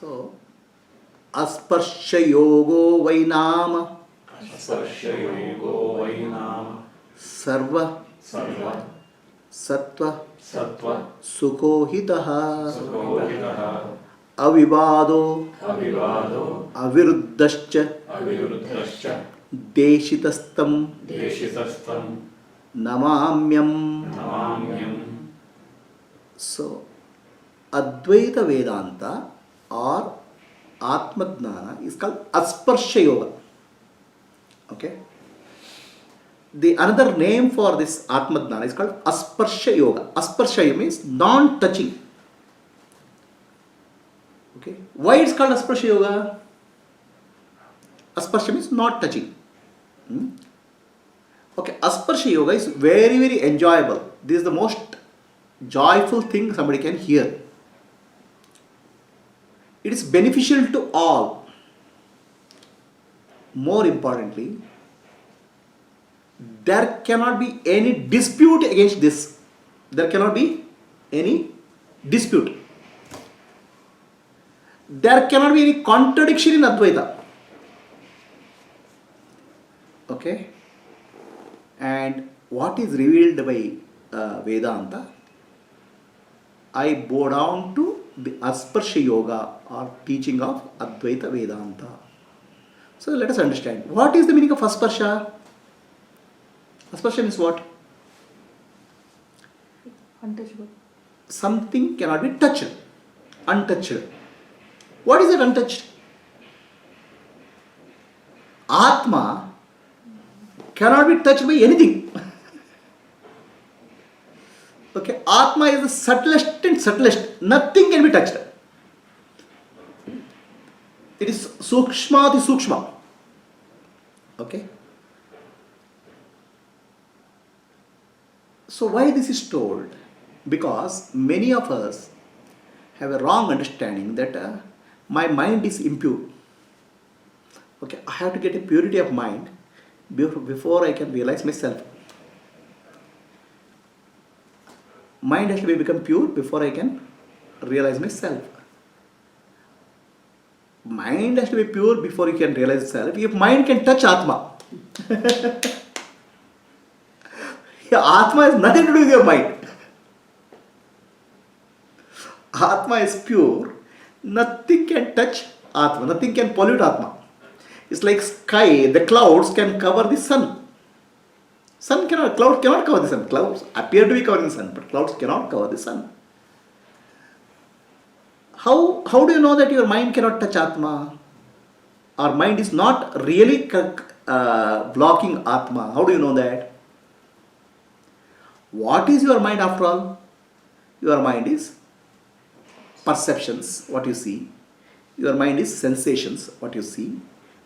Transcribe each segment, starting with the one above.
So, asparsha yogo vainam. Asparsha yogo vainam. Sarva. Sarva. Sattva. Sattva. Sukohitaha. Sukohitaha. Avivado. Avivado. Aviruddhascha. Aviruddhascha. Deshitastam. Deshitastam. Namamyam. Namamyam. So, Advaita Vedanta or Atma Jnana is called Asparsha Yoga. Okay? The another name for this Atma Jnana is called Asparsha Yoga. Asparsha means non-touching. Okay? Why it's called Asparsha Yoga? Asparsha means not touching. Okay, Asparsha Yoga is very, very enjoyable. This is the most joyful thing somebody can hear. It is beneficial to all. More importantly, there cannot be any dispute against this. There cannot be any dispute. There cannot be any contradiction in Advaita. Okay? And what is revealed by Vedanta, I bow down to the Asparsha Yoga or teaching of Advaita Vedanta. So let us understand. What is the meaning of Asparsha? Asparsha means what? Untouchable. Something cannot be touched. Untouched. What is it untouched? Atma cannot be touched by anything. Okay, Atma is the subtlest and subtlest. Nothing can be touched. It is Sukshmati Sukshma. Okay. So why this is told? Because many of us have a wrong understanding that my mind is impure. Okay, I have to get a purity of mind before I can realize myself. Mind has to become pure before I can realize myself. Mind has to be pure before you can realize itself. If mind can touch Atma, Atma has nothing to do with your mind. Atma is pure. Nothing can touch Atma. Nothing can pollute Atma. It's like sky. The clouds can cover the sun. Cloud cannot cover the sun. Clouds appear to be covering the sun, but clouds cannot cover the sun. How do you know that your mind cannot touch Atma? Our mind is not really blocking Atma. How do you know that? What is your mind after all? Your mind is perceptions, what you see. Your mind is sensations, what you see.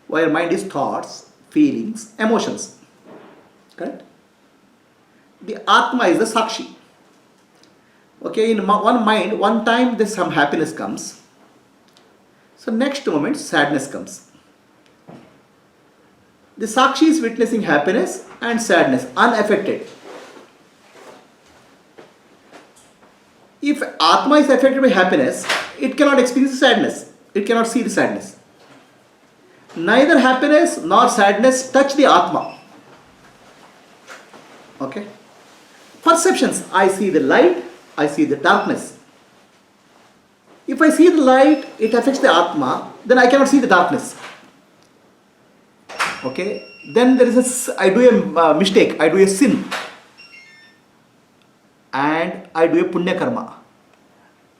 Your mind is thoughts, feelings, emotions. Correct? The Atma is the Sakshi. Okay, in one mind, one time some happiness comes. So next moment sadness comes. The Sakshi is witnessing happiness and sadness, unaffected. If Atma is affected by happiness, it cannot experience sadness. It cannot see the sadness. Neither happiness nor sadness touch the Atma. Okay? Perceptions. I see the light, I see the darkness. If I see the light, it affects the Atma, then I cannot see the darkness. Okay? Then there is I do a mistake, I do a sin. And I do a punya karma.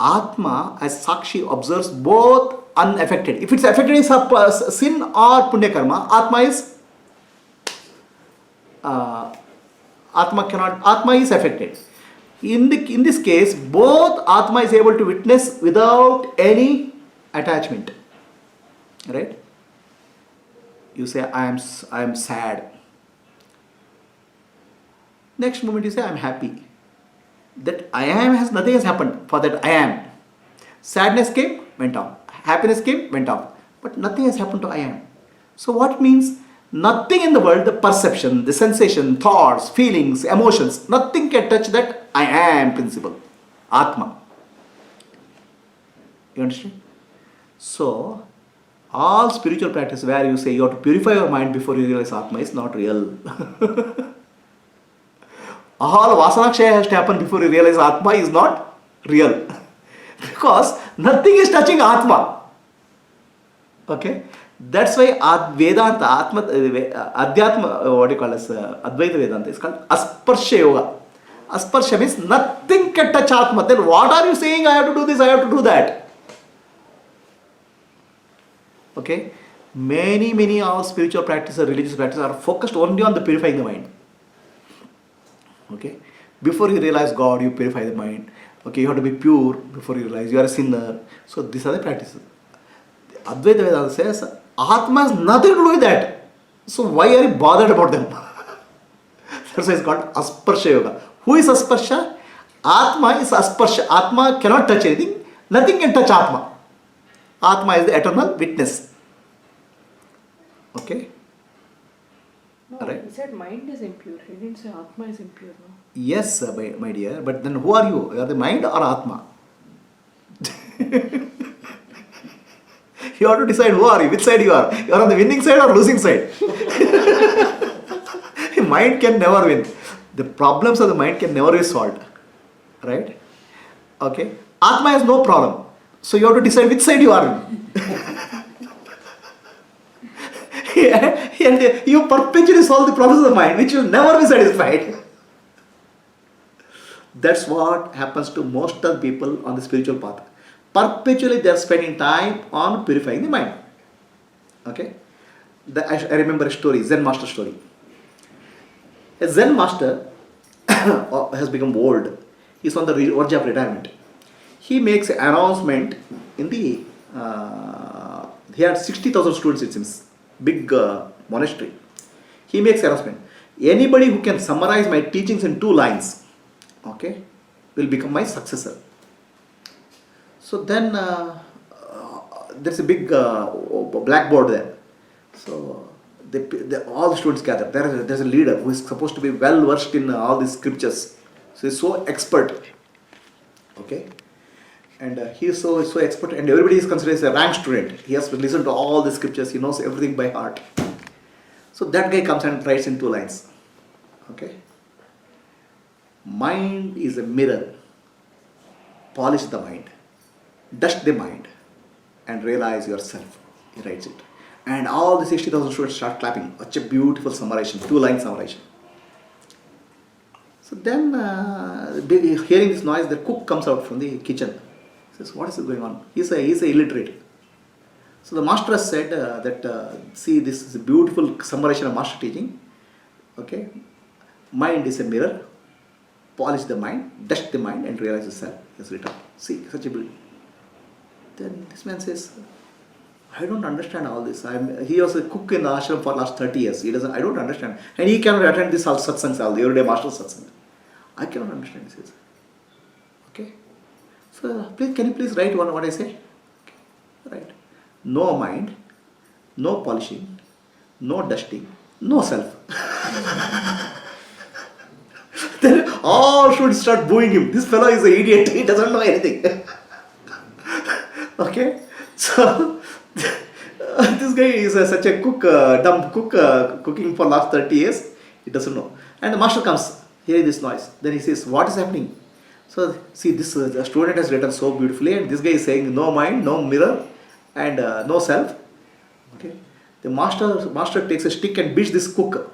Atma as Sakshi observes both unaffected. If it's affected is sin or punya karma, Atma is affected. In this case, both Atma is able to witness without any attachment. Right? You say, I am sad. Next moment you say, I am happy. That I am nothing has happened for that I am. Sadness came, went off. Happiness came, went off. But nothing has happened to I am. So what it means? Nothing in the world, the perception, the sensation, thoughts, feelings, emotions, nothing can touch that I am principle. Atma. You understand? So, all spiritual practice where you say you have to purify your mind before you realize Atma is not real. All Vasanakshaya has to happen before you realize Atma is not real. Because nothing is touching Atma. Okay? That's why Vedanta, Adhyatma, what do you call this? Advaita Vedanta is called Asparsha Yoga. Asparsha means nothing can touch Atma. Then what are you saying? I have to do this, I have to do that. Okay? Many of spiritual practices, religious practices are focused only on the purifying the mind. Okay? Before you realize God, you purify the mind. Okay, you have to be pure before you realize you are a sinner. So these are the practices. Advaita Vedanta says, Atma has nothing to do with that. So why are you bothered about them? That's why it's called Asparsha Yoga. Who is Asparsha? Atma is Asparsha. Atma cannot touch anything. Nothing can touch Atma. Atma is the eternal witness. Okay? No, Right? he said mind is impure. He didn't say Atma is impure. No? Yes, my dear. But then who are you? You are the mind or Atma? You have to decide who are you, which side you are. You are on the winning side or losing side. Mind can never win. The problems of the mind can never be solved. Right? Okay? Atma has no problem. So you have to decide which side you are in. And you perpetually solve the problems of the mind, which will never be satisfied. That's what happens to most of the people on the spiritual path. Perpetually they are spending time on purifying the mind. Okay? I remember a story, Zen master story. A Zen master has become old. He's on the verge of retirement. He makes an announcement in the, he had 60,000 students, it seems, big monastery. He makes an announcement. Anybody who can summarize my teachings in 2 lines, okay, will become my successor. So then there's a big blackboard there. So all the students gather. There's a leader who is supposed to be well versed in all these scriptures. So he's so expert. Okay. And he is so expert, and everybody is considered as a rank student. He has to listen to all the scriptures. He knows everything by heart. So that guy comes and writes in 2 lines. Okay. Mind is a mirror. Polish the mind. Dust the mind. And realize yourself. He writes it. And all the 60,000 students start clapping. Such a beautiful summarization. 2-line summarization. So then, hearing this noise, the cook comes out from the kitchen. He says, what is going on? He's a illiterate. So the master has said see, this is a beautiful summarization of master teaching. Okay. Mind is a mirror. Polish the mind, dust the mind, and realize yourself. He has written. See, such a beauty. Then this man says, I don't understand all this. He was a cook in the ashram for last 30 years. I don't understand. And he cannot attend this satsangs, all the everyday master satsang. I cannot understand this. Okay. So can you please write what I say? Okay. Right. No mind, no polishing, no dusting, no self. Then all should start booing him. This fellow is an idiot. He doesn't know anything. Okay. So this guy is such a dumb cook, cooking for last 30 years. He doesn't know. And the master comes, hearing this noise. Then he says, what is happening? So see, this the student has written so beautifully, and this guy is saying no mind, no mirror, and no self. Okay. The master takes a stick and beats this cook.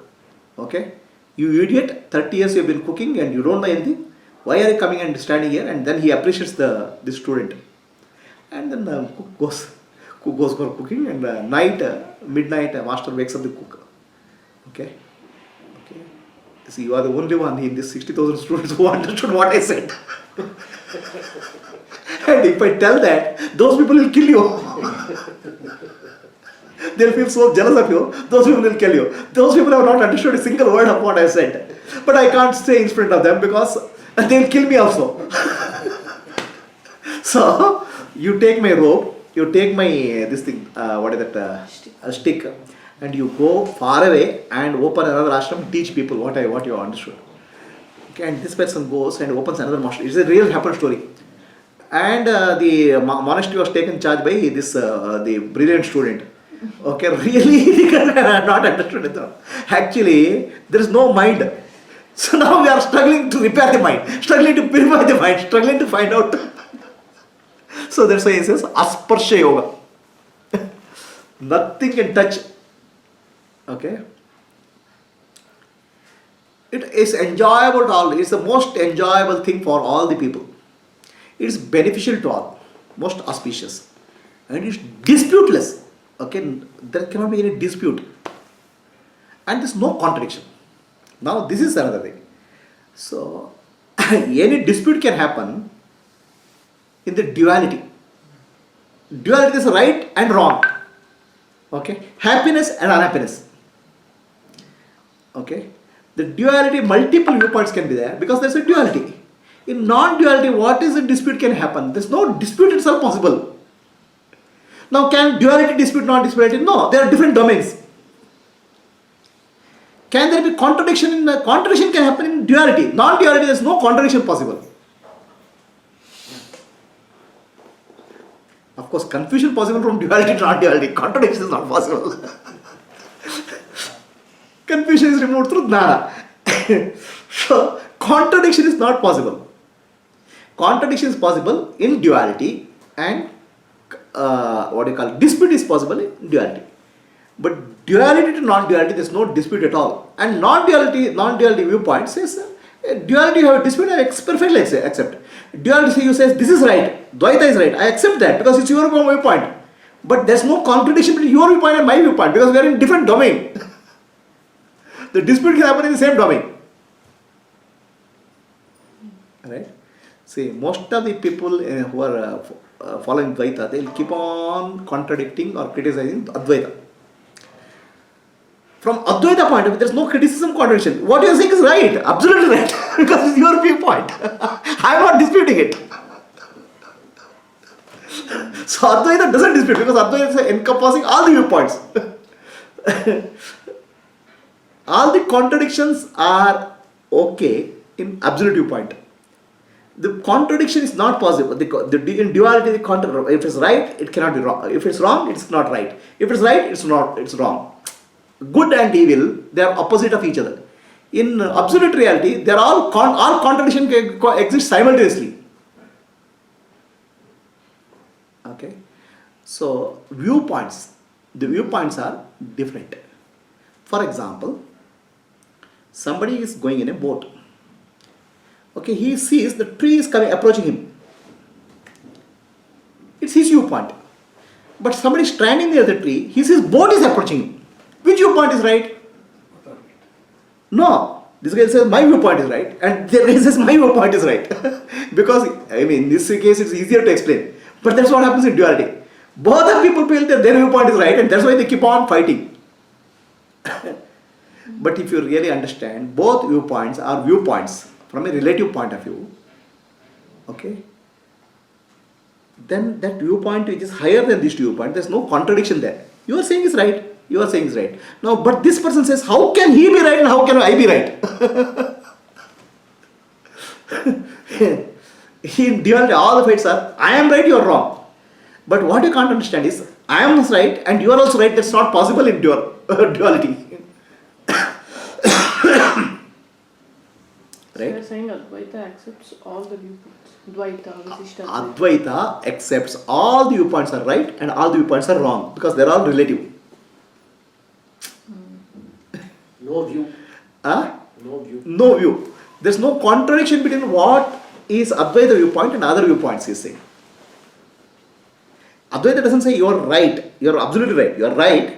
Okay. You idiot, 30 years you have been cooking and you don't know anything. Why are you coming and standing here? And then he appreciates the student. And then cook goes for cooking, and midnight, master wakes up the cook. Okay. Okay. See, you are the only one in this 60,000 students who understood what I said. And if I tell that, those people will kill you. They'll feel so jealous of you. Those people will kill you. Those people have not understood a single word of what I said. But I can't stay in front of them because they'll kill me also. So, you take my rope, you take my stick, and you go far away and open another ashram, teach people what you understood. Okay, and this person goes and opens another monastery. It's a real happened story. And the monastery was taken charge by this the brilliant student. Okay, really, I have not understood it. Actually, there is no mind. So now we are struggling to repair the mind, struggling to purify the mind, struggling to find out. So that's why he says asparsha yoga. Nothing can touch. Okay. It is enjoyable to all. It's the most enjoyable thing for all the people. It's beneficial to all, most auspicious, and it's disputeless. Okay, there cannot be any dispute, and there's no contradiction. Now this is another thing. So any dispute can happen in the duality. Duality is right and wrong. Okay, happiness and unhappiness. Okay, the duality, multiple viewpoints can be there because there's a duality. In non-duality, what is a dispute can happen? There's no dispute itself possible. Now, can duality dispute non-duality? No, they are different domains. Can there be contradiction in the contradiction can happen in duality? Non-duality, there's no contradiction possible. Of course, confusion possible from duality to non-duality. Contradiction is not possible. Confusion is removed through jnana. So, contradiction is not possible. Contradiction is possible in duality, and dispute is possible in duality. But duality to non-duality, there is no dispute at all. And non-duality viewpoint says, duality you have a dispute, I perfectly accept. Duality you says, this is right, Advaita is right, I accept that because it's your viewpoint. But there is no contradiction between your viewpoint and my viewpoint because we are in different domain. The dispute can happen in the same domain. Right? See, most of the people who are following Advaita, they will keep on contradicting or criticizing Advaita. From Advaita point of view, there is no criticism, contradiction. What you are saying is right, absolutely right, because it's your viewpoint. I am not disputing it. So Advaita doesn't dispute because Advaita is encompassing all the viewpoints. All the contradictions are okay in absolute viewpoint. The contradiction is not possible. In duality, if it's right, it cannot be wrong. If it's wrong, it's not right. If it's right, it's wrong. Good and evil, they are opposite of each other. In absolute reality, they are all contradiction can exist simultaneously. Okay, so viewpoints. The viewpoints are different. For example, somebody is going in a boat. Okay, he sees the tree is approaching him. It's his viewpoint. But somebody is standing near the tree, he sees boat is approaching him. Which viewpoint is right? No. This guy says my viewpoint is right, and the guy says my viewpoint is right. Because, in this case it's easier to explain. But that's what happens in duality. Both the people feel that their viewpoint is right, and that's why they keep on fighting. But if you really understand, both viewpoints are viewpoints from a relative point of view. Okay? Then that viewpoint which is higher than this viewpoint, there's no contradiction there. You are saying is right. You are saying is right. Now, but this person says, how can he be right and how can I be right? In duality, all the fights are, I am right, you are wrong. But what you can't understand is, I am right and you are also right. That's not possible in duality. So you are saying Advaita accepts all the viewpoints. Advaita accepts all the viewpoints are right and all the viewpoints are wrong because they are all relative. No view. No view. No view. There's no contradiction between what is Advaita viewpoint and other viewpoints, he is saying. Advaita doesn't say you are right, you are absolutely right, you are right,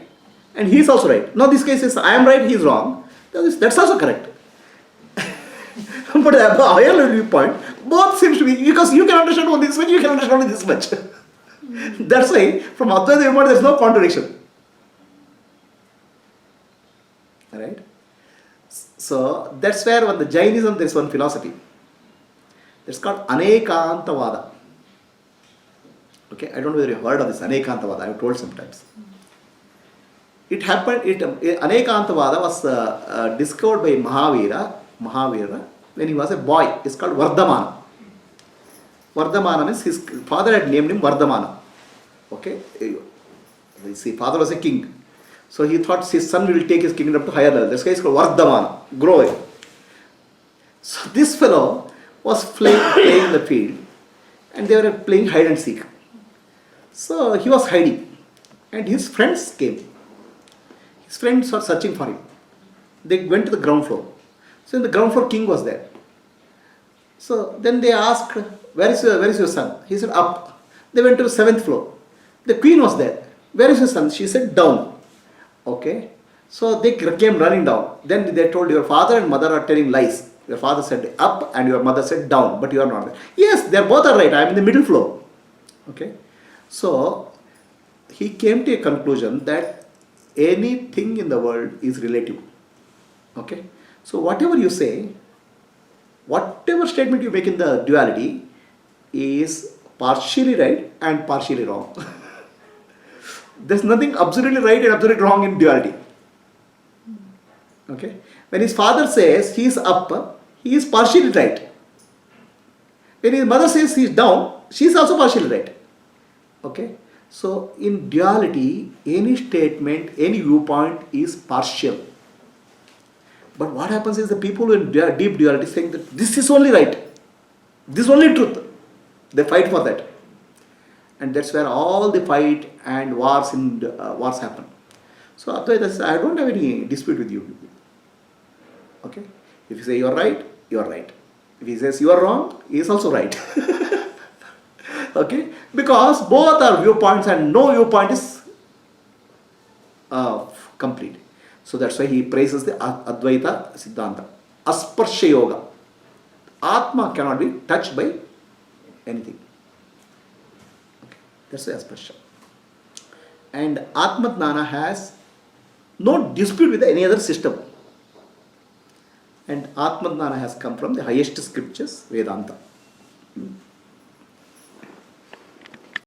and he is also right. No, this case says I am right, he is wrong. That's also correct. But at the higher level viewpoint, both seems to be, because you can understand only this much, you can understand only this much. That's why from Advaita viewpoint there is no contradiction. Alright? So that's where when the Jainism, there is one philosophy. It's called Anekantavada. Okay, I don't know whether you have heard of this Anekantavada, I have told sometimes. It happened, Anekantavada was discovered by Mahavira when he was a boy. It's called Vardhamana. Vardhamana means his father had named him Vardhamana. Okay? See, father was a king. So he thought his son will take his kingdom to higher level. This guy is called Vardhamana, growing. So this fellow was playing in the field and they were playing hide and seek. So he was hiding and his friends came. His friends were searching for him. They went to the ground floor. So in the ground floor, king was there. So then they asked, where is your son? He said, up. They went to the 7th floor. The queen was there. Where is your son? She said, down. Okay. So they came running down. Then they told, your father and mother are telling lies. Your father said up and your mother said down, but you are not there. Yes, they both are right. I am in the middle floor. Okay. So he came to a conclusion that anything in the world is relative. Okay. So whatever you say, whatever statement you make in the duality is partially right and partially wrong. There's nothing absolutely right and absolutely wrong in duality. Okay. When his father says he is up, he is partially right. When his mother says he is down, she is also partially right. Okay. So in duality, any statement, any viewpoint is partial. But what happens is the people in deep duality saying that this is only right, this is only truth. They fight for that. And that's where all the fight and wars happen. So Advaita says, I don't have any dispute with you. Okay? If you say you are right, you are right. If he says you are wrong, he is also right. Okay? Because both are viewpoints and no viewpoint is complete. So that's why he praises the Advaita Siddhanta. Asparsha Yoga. Atma cannot be touched by anything. Okay. That's the Asparsha. And Atma Jnana has no dispute with any other system. And Atma Jnana has come from the highest scriptures, Vedanta.